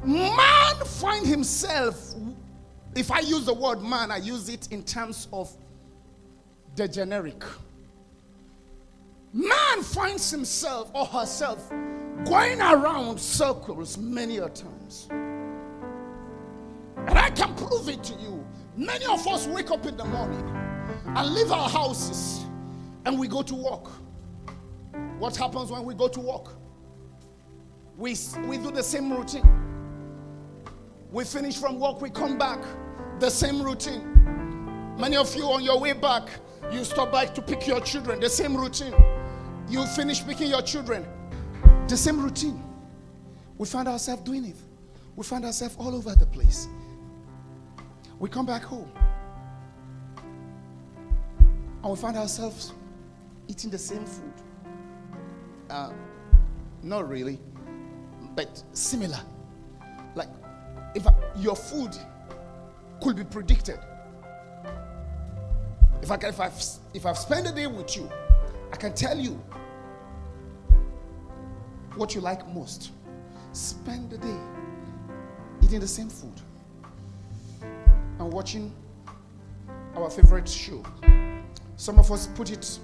Man find himself, if I use the word man, I use it in terms of the generic. Man finds himself or herself going around circles many a times. And I can prove it to you. Many of us wake up in the morning and leave our houses and we go to work. What happens when we go to work? We do the same routine. We finish from work, we come back, the same routine. Many of you on your way back, you stop by to pick your children, the same routine. You finish picking your children, the same routine. We find ourselves doing it. We find ourselves all over the place. We come back home and we find ourselves eating the same food. Not really, but similar. Like if your food could be predicted. If I've spent a day with you, I can tell you what you like most. Spend the day eating the same food and watching our favorite show. Some of us put it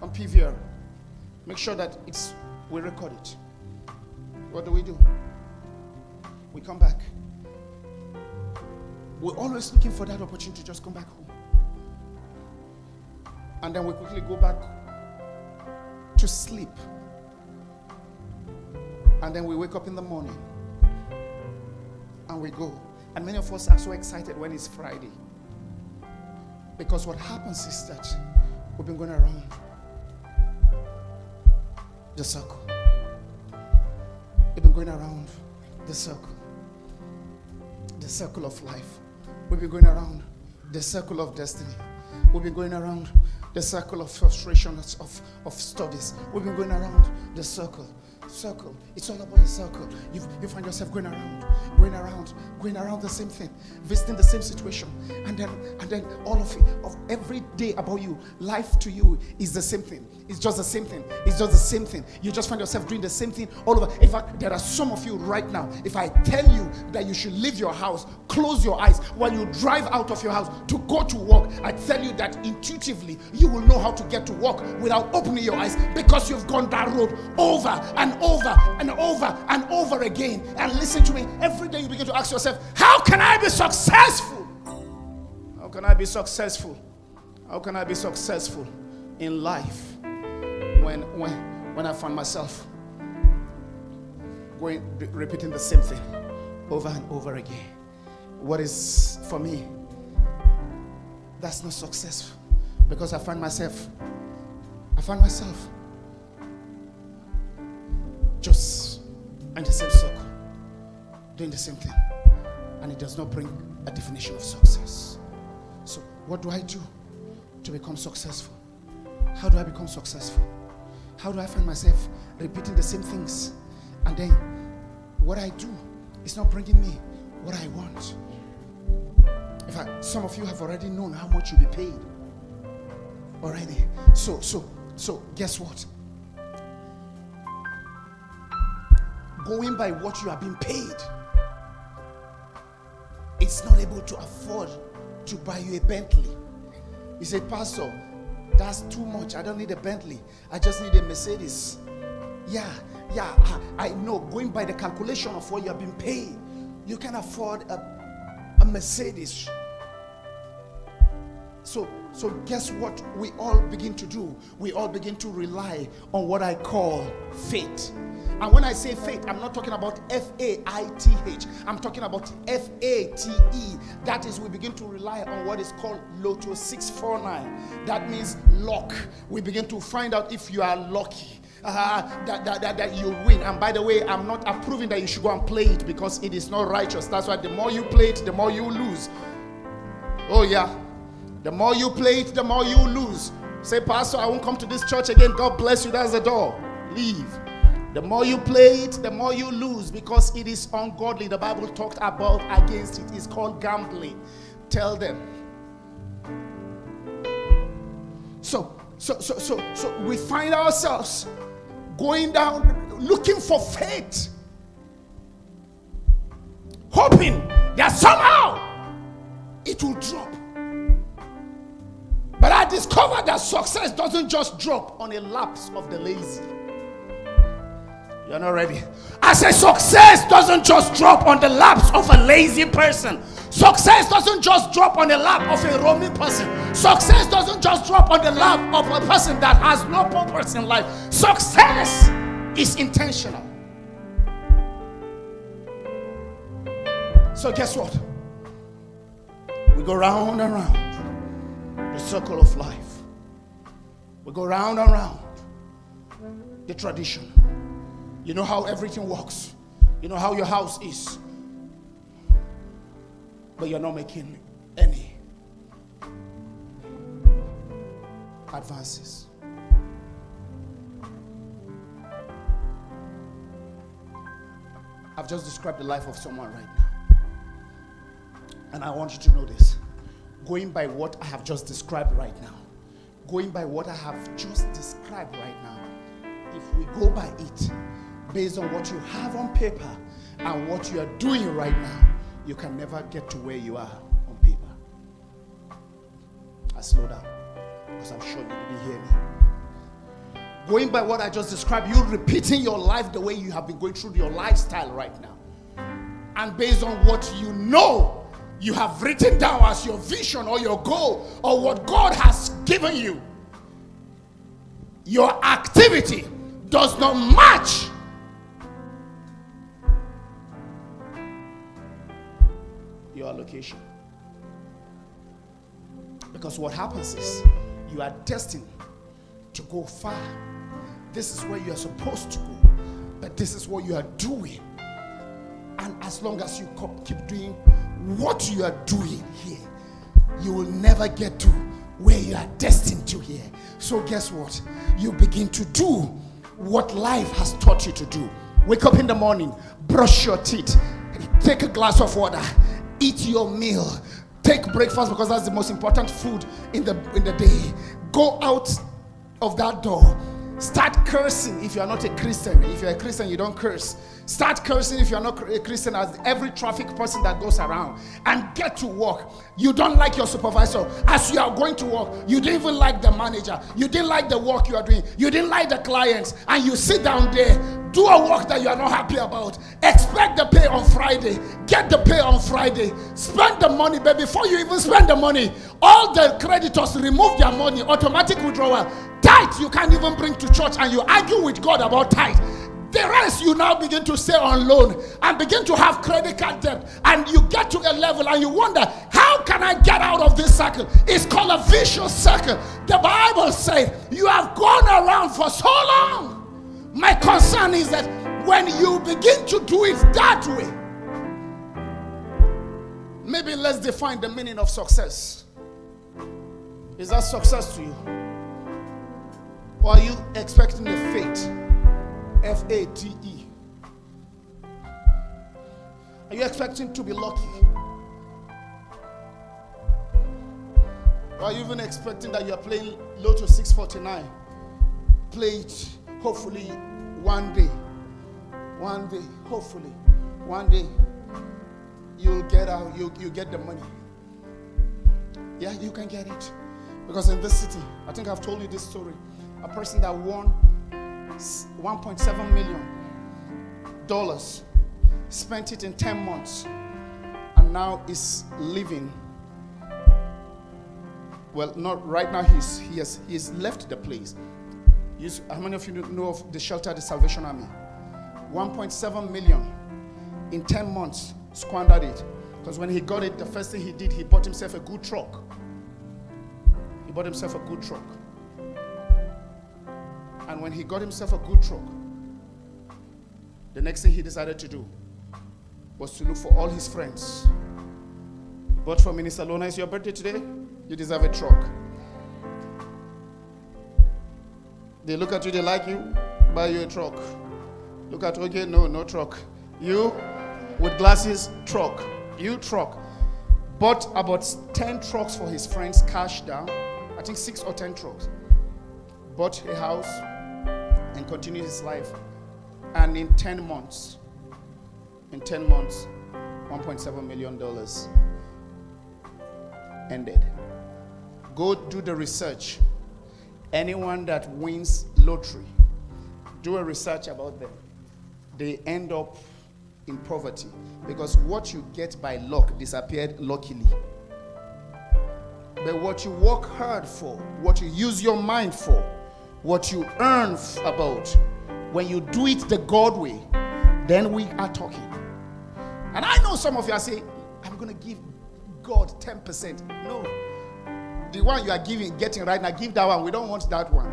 on PVR. Make sure that we record it. What do? We come back. We're always looking for that opportunity to just come back home. And then we quickly go back to sleep. And then we wake up in the morning and we go. And many of us are so excited when it's Friday. Because what happens is that we've been going around the circle. We've been going around the circle. The circle of life. We've been going around the circle of destiny. We've been going around the circle of frustrations of studies. We've been going around the circle. It's all about the circle. You find yourself going around the same thing, visiting the same situation, and then all of it, of every day about you, life to you is the same thing. It's just the same thing. It's just the same thing. You just find yourself doing the same thing all over. In fact, there are some of you right now. If I tell you that you should leave your house, close your eyes while you drive out of your house to go to work, I tell you that intuitively you will know how to get to work without opening your eyes, because you've gone that road over and over and over and over again. And listen to me, every day you begin to ask yourself, how can I be successful? How can I be successful? How can I be successful in life when I find myself repeating the same thing over and over again? What is, for me, that's not successful, because I find myself just in the same circle, doing the same thing, and it does not bring a definition of success. So what do I do to become successful? How do I become successful? How do I find myself repeating the same things, and then what I do is not bringing me what I want? In fact, some of you have already known how much you'll be paid already. So guess what? Going by what you have been paid, it's not able to afford to buy you a Bentley. You say, Pastor, that's too much. I don't need a Bentley. I just need a Mercedes. Yeah, I know. Going by the calculation of what you have been paid, you can afford a Mercedes. So guess what we all begin to do? We all begin to rely on what I call faith. And when I say faith, I'm not talking about F-A-I-T-H. I'm talking about F-A-T-E. That is, we begin to rely on what is called Lotto 649. That means luck. We begin to find out if you are lucky. That you win. And by the way, I'm not approving that you should go and play it, because it is not righteous. That's why the more you play it, the more you lose. Oh yeah. The more you play it, the more you lose. Say, Pastor, I won't come to this church again. God bless you. That's the door. Leave. The more you play it, the more you lose, because it is ungodly. The Bible talked about against it. It's called gambling. Tell them. So we find ourselves going down looking for faith, hoping that somehow it will drop. But I discovered that success doesn't just drop on a laps of the lazy. You're not ready. I say success doesn't just drop on the laps of a lazy person. Success doesn't just drop on the lap of a roaming person. Success doesn't just drop on the lap of a person that has no purpose in life. Success is intentional. So guess what? We go round and round the circle of life. We go round and round the tradition. You know how everything works. You know how your house is. But you're not making any advances. I've just described the life of someone right now. And I want you to know this. Going by what I have just described right now, going by what I have just described right now, if we go by it, based on what you have on paper and what you are doing right now, you can never get to where you are on paper. I slow down because I'm sure you didn't hear me. Going by what I just described, you repeating your life the way you have been going through your lifestyle right now. And based on what you know, you have written down as your vision or your goal or what God has given you, your activity does not match your allocation. Because what happens is you are destined to go far. This is where you are supposed to go, but this is what you are doing. And as long as you keep doing what you are doing here, you will never get to where you are destined to here. So guess what? You begin to do what life has taught you to do. Wake up in the morning, brush your teeth, take a glass of water, eat your meal, take breakfast because that's the most important food in the day. Go out of that door. Start cursing if you are not a Christian. If you're a Christian, you don't curse. Start cursing if you're not a Christian, as every traffic person that goes around, and get to work. You don't like your supervisor. As you are going to work, you didn't even like the manager. You didn't like the work you are doing. You didn't like the clients. And you sit down there, do a work that you are not happy about. Expect the pay on Friday. Get the pay on Friday. Spend the money, but before you even spend the money, all the creditors remove their money. Automatic withdrawal. Tithe you can't even bring to church, and you argue with God about tithe. The rest you now begin to stay on loan and begin to have credit card debt, and you get to a level and you wonder, how can I get out of this circle? It's called a vicious circle. The Bible says you have gone around for so long. My concern is that when you begin to do it that way, maybe let's define the meaning of success. Is that success to you? Or are you expecting the fate? F-A-T-E. Are you expecting to be lucky? Or are you even expecting that you are playing Lotto 649? Play it, hopefully one day, hopefully one day you'll get out, you'll get the money. Yeah, you can get it. Because in this city, I think I've told you this story. A person that won $1.7 million, spent it in 10 months, and now is living. Well, not right now. He's left the place. How many of you know of the shelter, the Salvation Army? 1.7 million in 10 months, squandered it. Because when he got it, the first thing he did, he bought himself a good truck. And when he got himself a good truck, the next thing he decided to do was to look for all his friends. But for Minister Lona, it's your birthday today? You deserve a truck. They look at you, they like you, buy you a truck. Look at, okay, no truck. You, with glasses, truck. You, truck. Bought about 10 trucks for his friends, cash down. I think 6 or 10 trucks. Bought a house and continued his life And in 10 months, $1.7 million ended. Go do the research. Anyone that wins lottery, do a research about them. They end up in poverty because what you get by luck disappeared luckily. But what you work hard for, what you use your mind for, what you earn about, when you do it the God way, then we are talking. And I know some of you are saying, I'm going to give God 10%. No. The one you are getting right now, give that one. We don't want that one.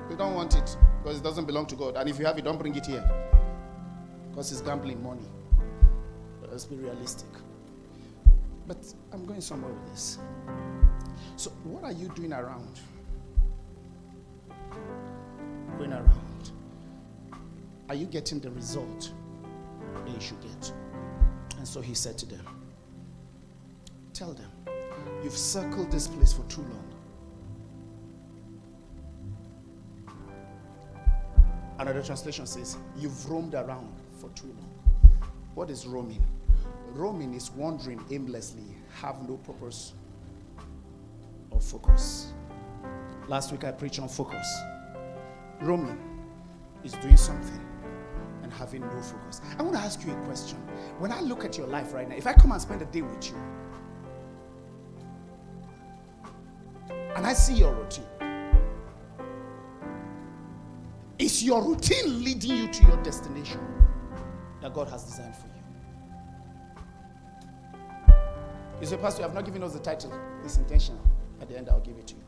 We don't want it because it doesn't belong to God. And if you have it, don't bring it here because it's gambling money. But let's be realistic. But I'm going somewhere with this. So what are you doing around? Going around. Are you getting the result that you should get? And so he said to them, tell them, you've circled this place for too long. Another translation says, you've roamed around for too long. What is roaming? Roaming is wandering aimlessly, have no purpose or focus. Last week I preached on focus. Roaming is doing something and having no focus. I want to ask you a question. When I look at your life right now, if I come and spend a day with you, and I see your routine, is your routine leading you to your destination that God has designed for you? You say, Pastor, you have not given us the title. It's intentional. At the end, I'll give it to you.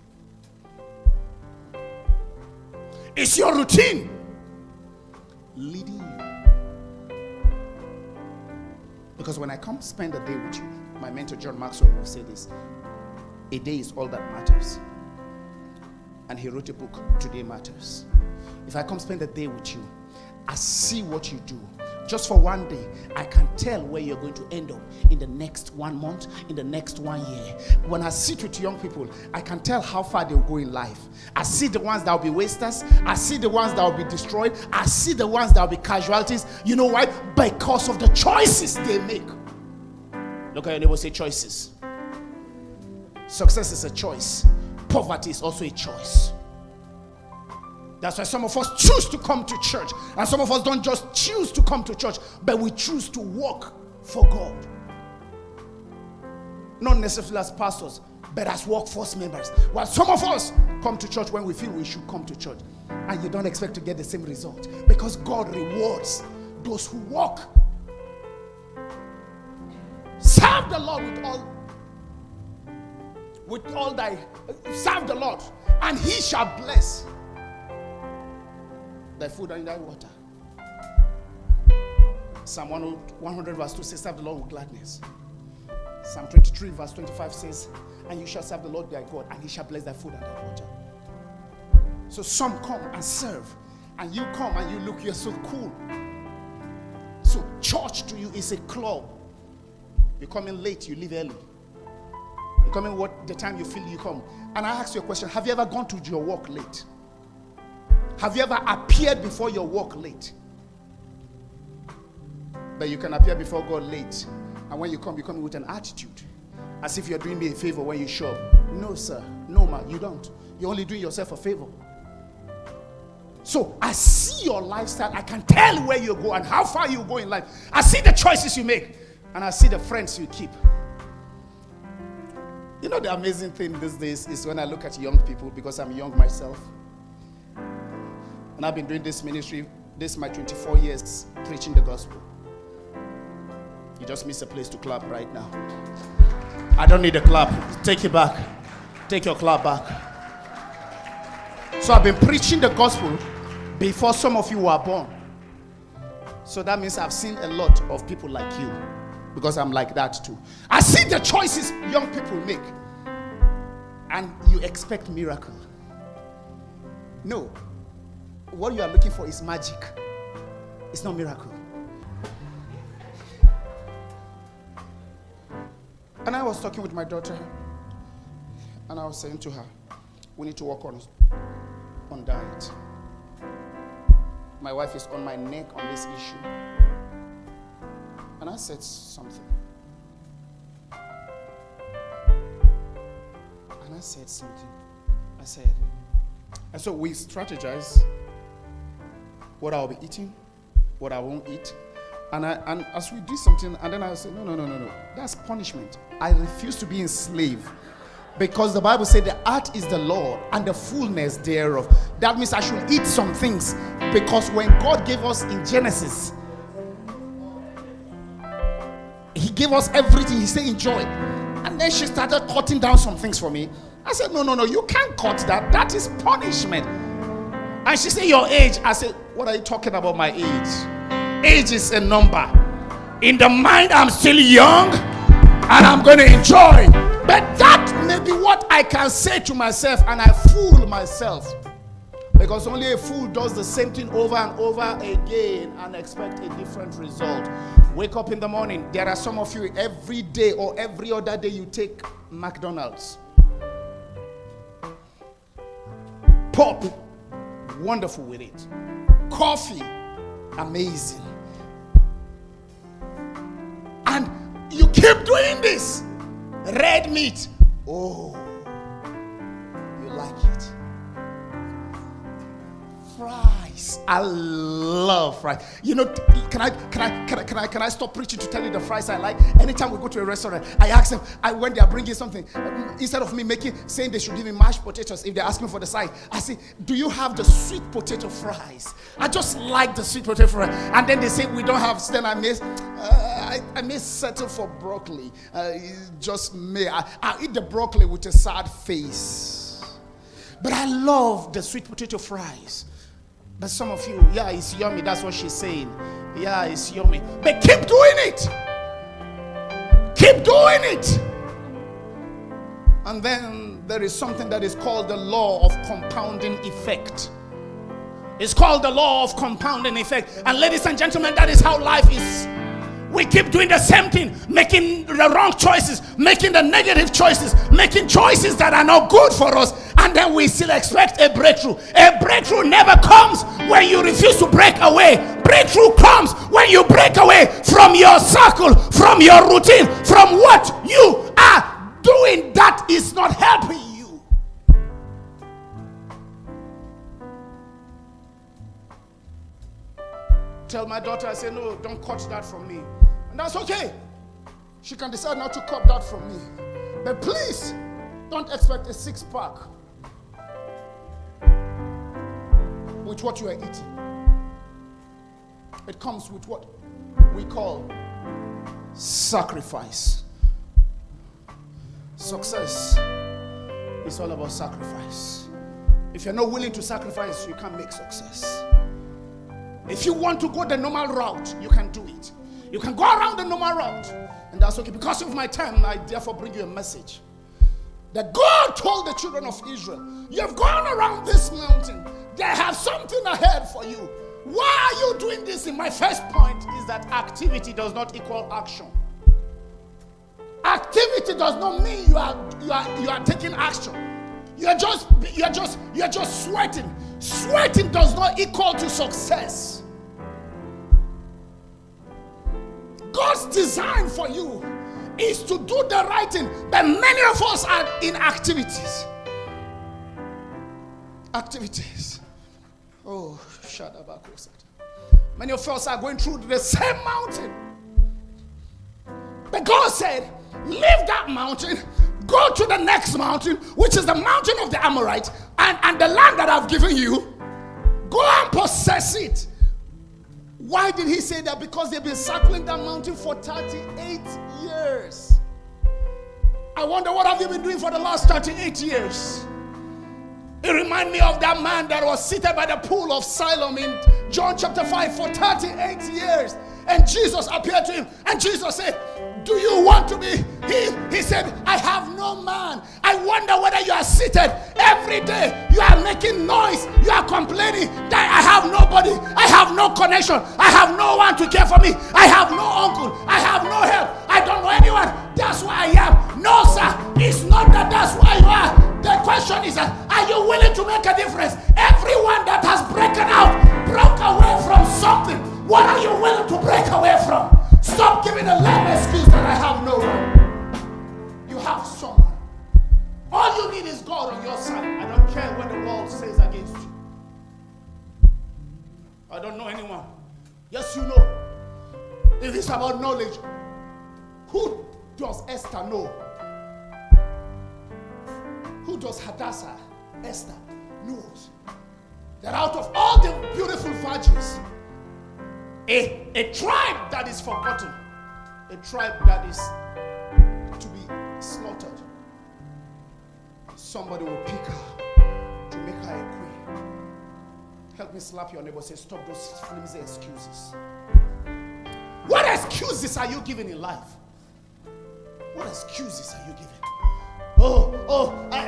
Is your routine leading you? Because when I come spend a day with you, my mentor John Maxwell will say this: a day is all that matters. And he wrote a book, Today Matters. If I come spend a day with you, I see what you do. Just for one day, I can tell where you're going to end up in the next 1 month, in the next 1 year. When I sit with young people, I can tell how far they'll go in life. I see the ones that will be wasters. I see the ones that will be destroyed. I see the ones that will be casualties. You know why? Because of the choices they make. Look at your neighbor, say choices. Success is a choice. Poverty is also a choice. That's why some of us choose to come to church. And some of us don't just choose to come to church, but we choose to work for God. Not necessarily as pastors, but as workforce members. While some of us come to church when we feel we should come to church. And you don't expect to get the same result. Because God rewards those who work. Serve the Lord with all thy... Serve the Lord, and he shall bless thy food and thy water. Psalm 100 verse 2 says, serve the Lord with gladness. Psalm 23 verse 25 says, and you shall serve the Lord thy God, and he shall bless thy food and thy water. So some come and serve, and you come and you look, you're so cool. So church to you is a club. You come in late, you leave early. You come in the time you feel you come. And I ask you a question, have you ever gone to your work late? Have you ever appeared before your work late? But you can appear before God late. And when you come with an attitude. As if you're doing me a favor when you show up. No, sir. No, ma, you don't. You're only doing yourself a favor. So I see your lifestyle. I can tell where you go and how far you go in life. I see the choices you make. And I see the friends you keep. You know, the amazing thing these days is when I look at young people, because I'm young myself. And I've been doing this ministry, this is my 24 years preaching the gospel. You just missed a place to clap right now. I don't need a clap. Take it back. Take your clap back. So I've been preaching the gospel before some of you were born. So that means I've seen a lot of people like you, because I'm like that too. I see the choices young people make, and you expect miracle. No. What you are looking for is magic. It's not miracle. And I was talking with my daughter, and I was saying to her, we need to work on diet. my wife is on my neck on this issue. And I said something. I said, and so we strategize what I'll be eating, what I won't eat. And as we do something, and then I say, no. That's punishment. I refuse to be enslaved. Because the Bible said the earth is the Lord and the fullness thereof. That means I should eat some things. Because when God gave us in Genesis, He gave us everything. He said enjoy. And then she started cutting down some things for me. I said, no, you can't cut that. That is punishment. And she said, your age. I said, what are you talking about, my age? Age is a number. In the mind, I'm still young and I'm going to enjoy. But that may be what I can say to myself, and I fool myself. Because only a fool does the same thing over and over again and expect a different result. Wake up in the morning. There are some of you every day or every other day you take McDonald's. Pop, wonderful with it. Coffee, amazing. And you keep doing this. Red meat, oh, you like it. Fries, I love fries. You know, can I stop preaching to tell you the fries I like? Anytime we go to a restaurant, I ask them, when they are bringing something, instead of me saying they should give me mashed potatoes, if they're asking for the side, I say, do you have the sweet potato fries? I just like the sweet potato fries. And then they say we don't have, then I may settle for broccoli. I eat the broccoli with a sad face. But I love the sweet potato fries. But some of you, yeah, it's yummy. That's what she's saying. Yeah, it's yummy. But keep doing it. Keep doing it. And then there is something that is called the law of compounding effect. It's called the law of compounding effect. And ladies and gentlemen, that is how life is. We keep doing the same thing, making the wrong choices, making the negative choices, making choices that are not good for us, and then we still expect a breakthrough. A breakthrough never comes when you refuse to break away. Breakthrough comes when you break away from your circle, from your routine, from what you are doing that is not helping you. Tell my daughter, I say, no, don't cut that from me. And that's okay. She can decide not to cut that from me. But please, don't expect a six-pack with what you are eating. It comes with what we call sacrifice. Success is all about sacrifice. If you're not willing to sacrifice, you can't make success. If you want to go the normal route, you can do it. You can go around the normal route, and that's okay. Because of my time, I therefore bring you a message that God told the children of Israel, you have gone around this mountain. They have something ahead for you. Why are you doing this? In my first point is that activity does not equal action. Activity does not mean you are taking action. You're just sweating. Sweating does not equal to success. God's design for you is to do the right thing, but many of us are in activities. Activities. Oh, Shadabakosat. Many of us are going through the same mountain. But God said, leave that mountain, go to the next mountain, which is the mountain of the Amorites, and the land that I've given you, go and possess it. Why did he say that? Because they've been circling that mountain for 38 years. I wonder, what have you been doing for the last 38 years? It reminds me of that man that was seated by the pool of Siloam in John chapter 5 for 38 years. And Jesus appeared to him, and Jesus said, do you want to be healed? He said, I have no man. I wonder whether you are seated every day. You are making noise. You are complaining that I have nobody. I have no connection. I have no one to care for me. I have no uncle. I have no help. I don't know anyone. That's why I am. No, sir. It's not that that's why you are. The question is, are you willing to make a difference? Everyone that has broken out, broke away I don't know anyone. Yes, you know. If it's about knowledge, who does Esther know? Who does Hadassah, Esther, knows? That out of all the beautiful virgins, a tribe that is forgotten, a tribe that is to be slaughtered, somebody will pick her to make her a queen. Help me slap your neighbor. Say, stop those flimsy excuses. What excuses are you giving in life? What excuses are you giving?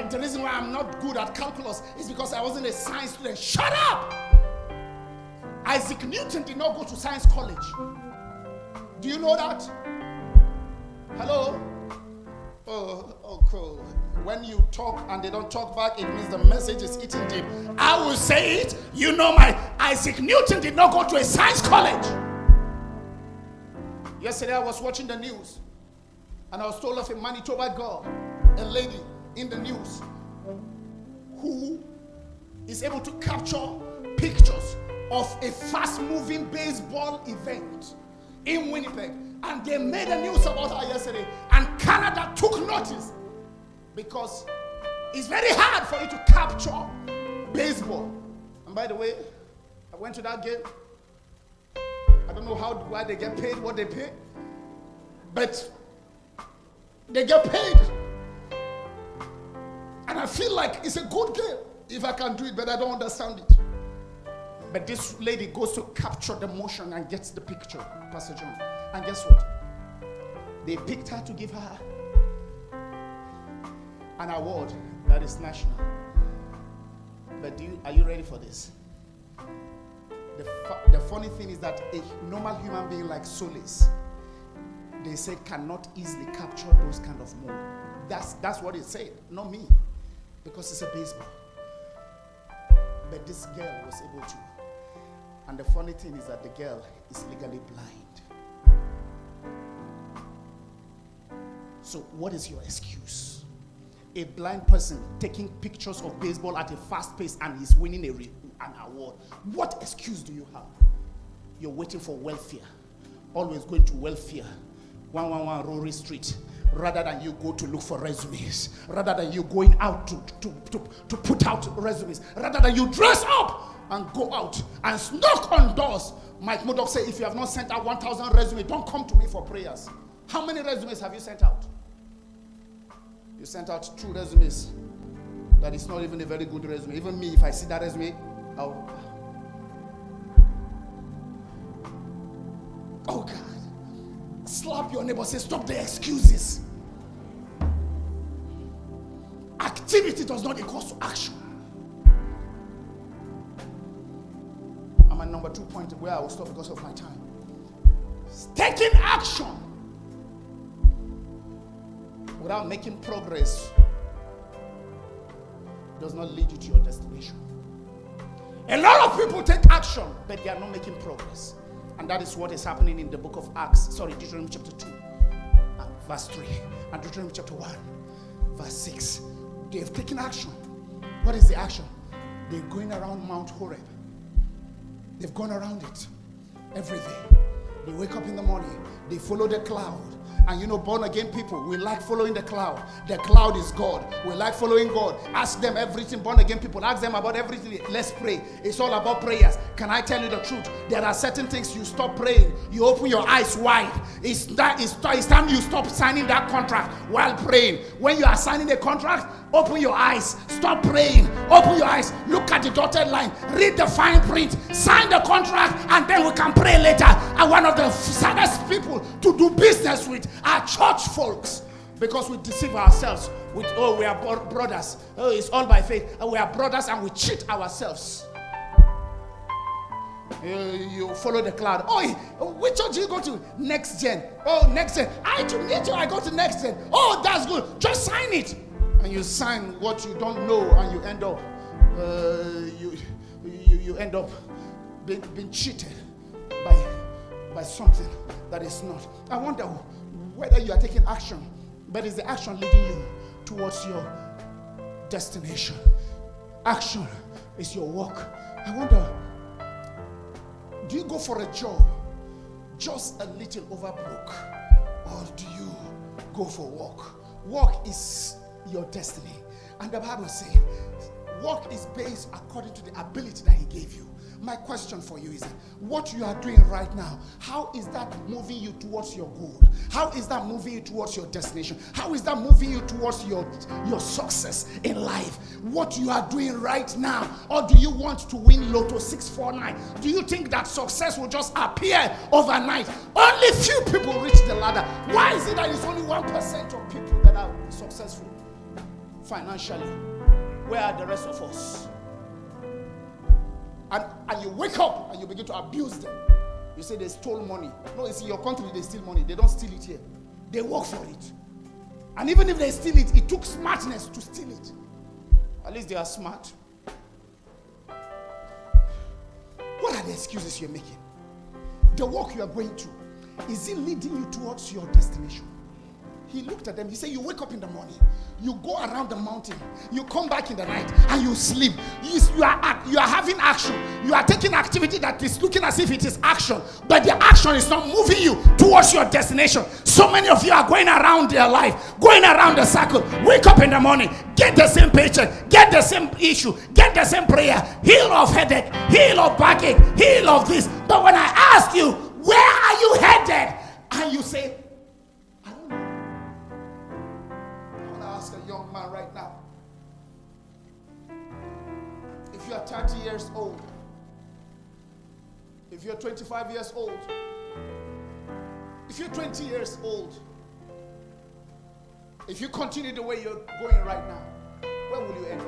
The reason why I'm not good at calculus is because I wasn't a science student. Shut up! Isaac Newton did not go to science college. Do you know that? Hello? Oh, cool. When you talk and they don't talk back, it means the message is eating deep. I will say it. You know, my Isaac Newton did not go to a science college. Yesterday I was watching the news and I was told of a Manitoba girl, a lady in the news, who is able to capture pictures of a fast-moving baseball event in Winnipeg. And they made a news about her yesterday. And Canada took notice because it's very hard for you to capture baseball. And by the way, I went to that game. I don't know why they get paid what they pay, but they get paid. And I feel like it's a good game if I can do it, but I don't understand it. But this lady goes to capture the motion and gets the picture, Pastor John. And guess what? They picked her to give her an award that is national. But are you ready for this? The funny thing is that a normal human being like Solis, they said, cannot easily capture those kind of moments. That's what it said, not me, because it's a baseball. But this girl was able to. And the funny thing is that the girl is legally blind. So what is your excuse? A blind person taking pictures of baseball at a fast pace and he's winning an award. What excuse do you have? You're waiting for welfare. Always going to welfare. 111 Rory Street. Rather than you go to look for resumes. Rather than you going out to put out resumes. Rather than you dress up and go out and knock on doors. Mike Murdoch said, if you have not sent out 1,000 resumes, don't come to me for prayers. How many resumes have you sent out? You sent out 2 resumes. That is not even a very good resume. Even me, if I see that resume, I'll... Oh God. Slap your neighbor, say, stop the excuses. Activity does not equal to action. I'm at number 2 point where I will stop because of my time. Taking action without making progress does not lead you to your destination. A lot of people take action, but they are not making progress. And that is what is happening in the book of Deuteronomy chapter 2, verse 3, and Deuteronomy chapter 1, verse 6. They have taken action. What is the action? They're going around Mount Horeb. They've gone around it every day. They wake up in the morning, they follow the cloud. And you know, born again people, we like following the cloud. The cloud is God. We like following God. Ask them everything. Born again people, ask them about everything. Let's pray. It's all about prayers. Can I tell you the truth? There are certain things you stop praying. You open your eyes wide. It's time you stop signing that contract while praying. When you are signing a contract, open your eyes. Stop praying. Open your eyes. Look at the dotted line. Read the fine print. Sign the contract, and then we can pray later. And one of the saddest people to do business with are church folks, because we deceive ourselves with, we are brothers. It's all by faith. We are brothers and we cheat ourselves. You follow the cloud. Which church do you go to? NextGen. NextGen. I go to NextGen. That's good. Just sign it. And you sign what you don't know, and you end up you end up being cheated by something that is not. I wonder whether you are taking action, but is the action leading you towards your destination? Action is your walk. I wonder Do you go for a job just a little overbroke? Or do you go for work? Work is your destiny. And the Bible says, work is based according to the ability that he gave you. My question for you is, what you are doing right now, how is that moving you towards your goal? How is that moving you towards your destination? How is that moving you towards your success in life? What you are doing right now? Or do you want to win Lotto 649? Do you think that success will just appear overnight? Only few people reach the ladder. Why is it that it's only 1% of people that are successful financially? Where are the rest of us? And you wake up and you begin to abuse them. You say they stole money. No, it's in your country they steal money. They don't steal it here. They work for it. And even if they steal it, it took smartness to steal it. At least they are smart. What are the excuses you're making? The work you are going to, is it leading you towards your destination? He looked at them. He said, you wake up in the morning, you go around the mountain, you come back in the night, and you sleep. You are having action. You are taking activity that is looking as if it is action, but the action is not moving you towards your destination. So many of you are going around their life, going around the circle. Wake up in the morning, get the same paycheck, get the same issue, get the same prayer, heal of headache, heal of backache, heal of this. But when I ask you, where are you headed? And you say, young man right now, if you are 30 years old, if you're 25 years old, if you're 20 years old, if you continue the way you're going right now, where will you end up?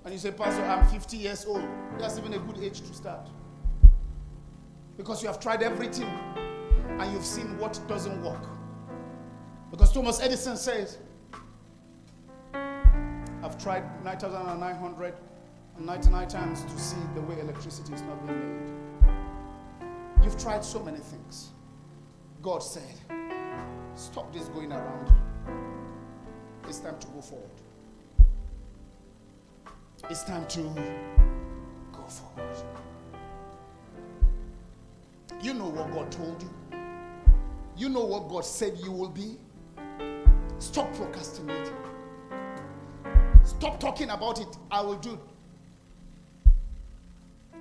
And you say, Pastor, I'm 50 years old. That's even a good age to start, because you have tried everything and you've seen what doesn't work. Because Thomas Edison says, I've tried 9,999 times to see the way electricity is not being made. You've tried so many things. God said, stop this going around. It's time to go forward. It's time to go forward. You know what God told you. You know what God said you will be. Stop procrastinating. Stop talking about it. I will do.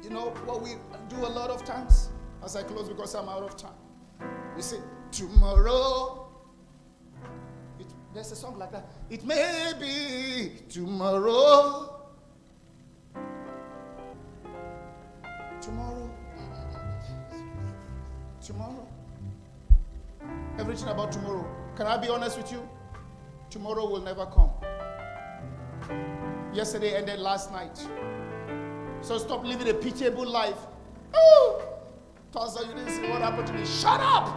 You know what we do a lot of times? As I close, because I'm out of time. We say, tomorrow. There's a song like that. It may be tomorrow. Tomorrow. Tomorrow. Everything about tomorrow. Can I be honest with you? Tomorrow will never come. Yesterday ended last night. So stop living a pitiable life. Oh, Pastor, you didn't see what happened to me. Shut up!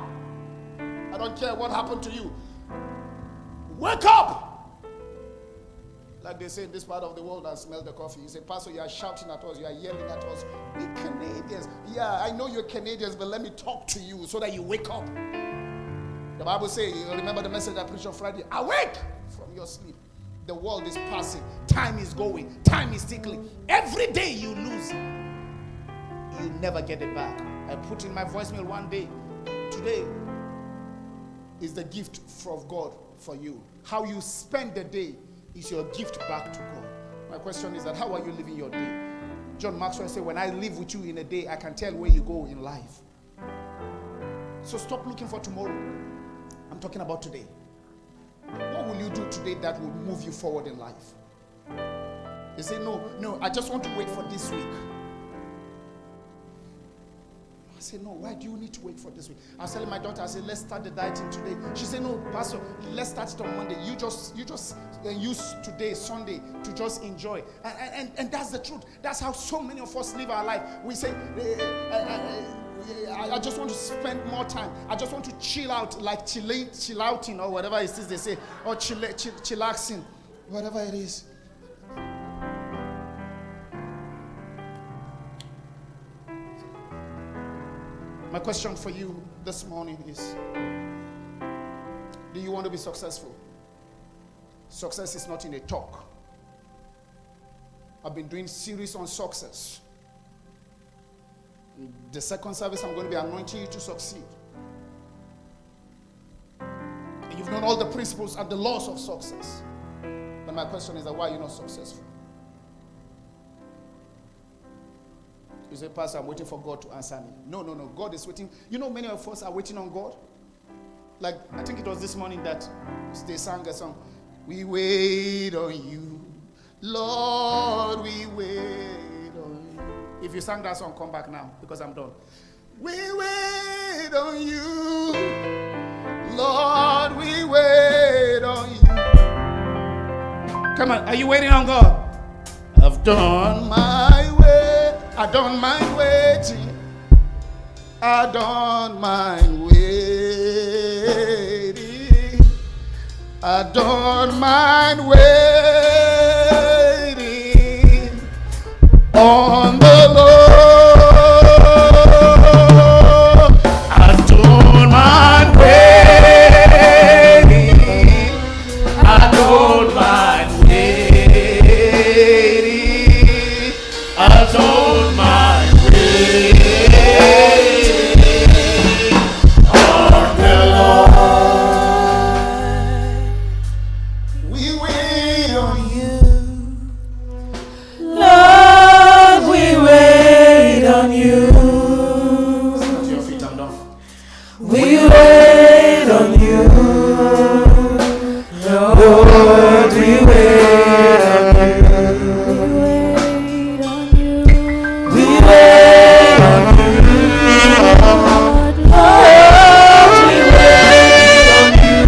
I don't care what happened to you. Wake up! Like they say in this part of the world, and smell the coffee. You say, Pastor, you are shouting at us. You are yelling at us. We Canadians. Yeah, I know you're Canadians, but let me talk to you so that you wake up. The Bible says, you remember the message I preached on Friday? Awake from your sleep. The world is passing. Time is going. Time is ticking. Every day you lose, you never get it back. I put in my voicemail one day. Today is the gift from God for you. How you spend the day is your gift back to God. My question is that, how are you living your day? John Maxwell said, when I live with you in a day, I can tell where you go in life. So stop looking for tomorrow. I'm talking about today. What will you do today that will move you forward in life? You say, no, I just want to wait for this week. I said, no, why do you need to wait for this week? I was telling my daughter, I said, let's start the dieting today. She said, no, Pastor, let's start it on Monday. You just use today, Sunday, to just enjoy. And that's the truth. That's how so many of us live our life. We say, I just want to spend more time. I just want to chill out, like chillouting or whatever it is they say, or chillaxing, whatever it is. My question for you this morning is, do you want to be successful? Success is not in a talk. I've been doing series on success. In the second service, I'm going to be anointing you to succeed. And you've known all the principles and the laws of success. But my question is that why are you not successful? You say, Pastor, I'm waiting for God to answer me. No. God is waiting. You know, many of us are waiting on God. Like, I think it was this morning that they sang a song. We wait on you. Lord, we wait on you. If you sang that song, come back now because I'm done. We wait on you. Lord, we wait on you. Come on, are you waiting on God? I've done my way. I don't mind waiting. I don't mind waiting. I don't mind waiting on the Lord. I don't mind waiting. I don't mind waiting. I don't mind waiting on the Lord. We wait on you. Lord, we wait on you. Stand to your feet, I'm done. We wait on you. Lord, we wait on you. We wait on you. Lord, we wait on you.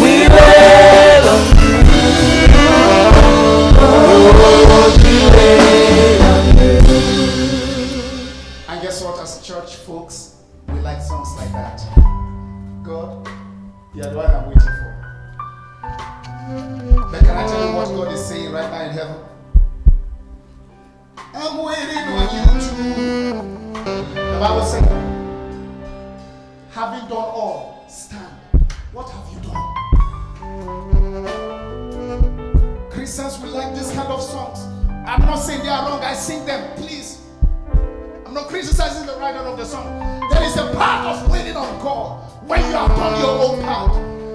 We wait on you. Lord, we wait on you. And guess what, as church folks, we like songs like that. God, you're the one I'm waiting for. But can I tell you what God is saying right now in heaven? I'm waiting on you too. The Bible says, having done all, stand. What have you done? Christians, we like this kind of songs. I'm not saying they are wrong. I sing them, please. I'm not criticizing the writer of the song. There is a part of waiting on God when you have done your own part.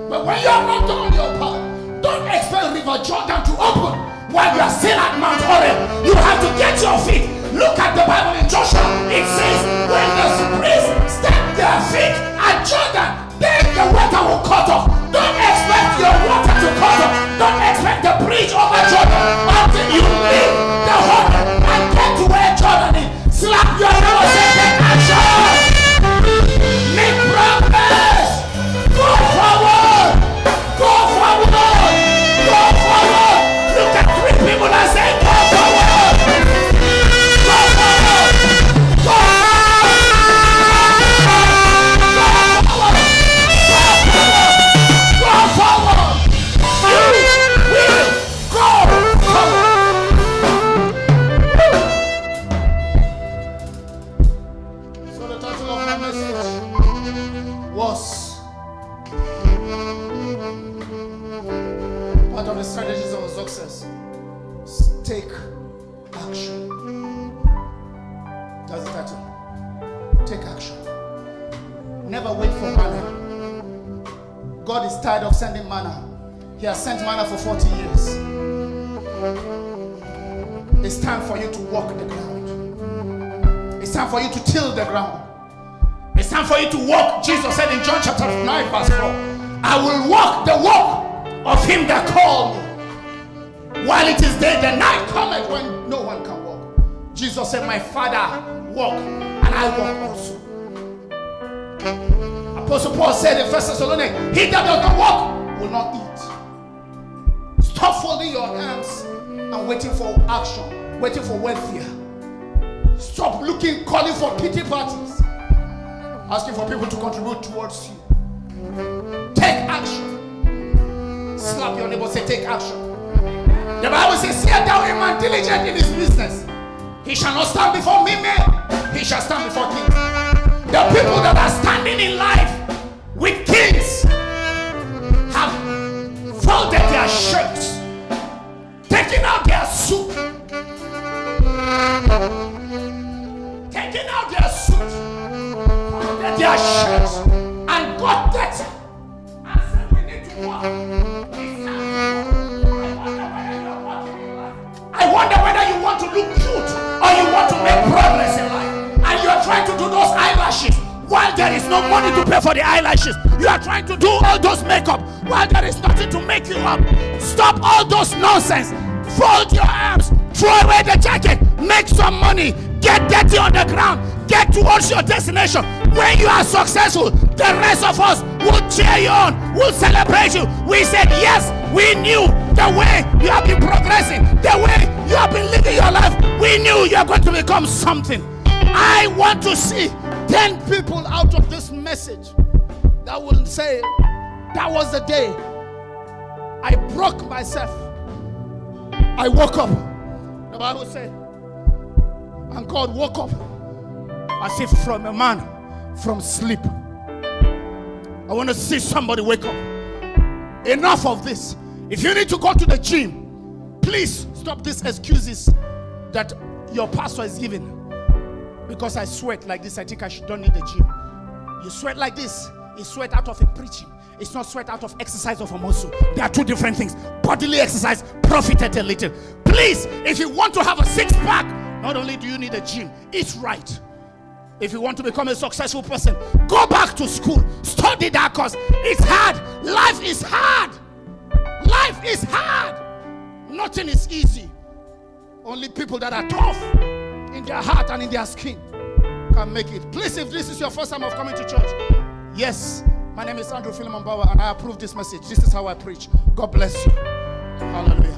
But when you have not done your part, don't expect River Jordan to open while you are still at Mount Horeb. You have to get your feet. Look at the Bible in Joshua. It says, when the priests step their feet at Jordan, then the water will cut off. Don't expect your water to cut off. Don't expect the bridge over Jordan until you leave the Horeb and get to where Jordan is. Slap your neighbor, say, take action. Make progress. Go forward. Go forward. Go forward. Look at three people and say, go forward. Go forward. Go forward. Go forward. You will go forward. So the title of my message was part of the strategies of success. Take action. That's the title. Take action. Never wait for manna. God is tired of sending manna. He has sent manna for 40 years. It's time for you to walk the ground. It's time for you to till the ground. It's time for you to walk. Jesus said in John chapter 9 verse 4, I will walk the walk of him that called me. While it is day, the night cometh when no one can walk. Jesus said, my Father walk, and I walk also. Apostle Paul said in 1 Thessalonians, he that does not walk will not eat. Stop folding your hands and waiting for action, waiting for welfare. Stop calling for pity parties, asking for people to contribute towards you. Take action. Slap your neighbor, say, take action. The Bible says, see thou a man diligent in his business. He shall not stand before me, he shall stand before kings. The people that are standing in life with kings have folded their shirts suit, taking out their suit, forget their shirts, and got dirty, and said, we need to work. I wonder whether you want to look cute or you want to make progress in life, and you are trying to do those eyelashes while there is no money to pay for the eyelashes. You are trying to do all those makeup while there is nothing to make you up. Stop all those nonsense. Fold your arms, throw away the jacket, make some money, get dirty on the ground, get towards your destination. When you are successful, the rest of us will cheer you on, will celebrate you. We said, yes, we knew the way you have been progressing, the way you have been living your life. We knew you are going to become something. I want to see 10 people out of this message that will say, that was the day I broke myself. I woke up. The Bible said, and God woke up as if from a man from sleep. I want to see somebody wake up. Enough of this. If you need to go to the gym, please stop these excuses that your pastor is giving. Because I sweat like this, I think I don't need the gym. You sweat like this, it's sweat out of a preaching. It's not sweat out of exercise of a muscle. They are two different things. Bodily exercise profited a little. Please, if you want to have a six-pack, not only do you need a gym, eat right. If you want to become a successful person, go back to school. Study that course. It's hard. Life is hard. Life is hard. Nothing is easy. Only people that are tough in their heart and in their skin can make it. Please, if this is your first time of coming to church, yes, my name is Bawa, and I approve this message. This is how I preach. God bless you. Hallelujah.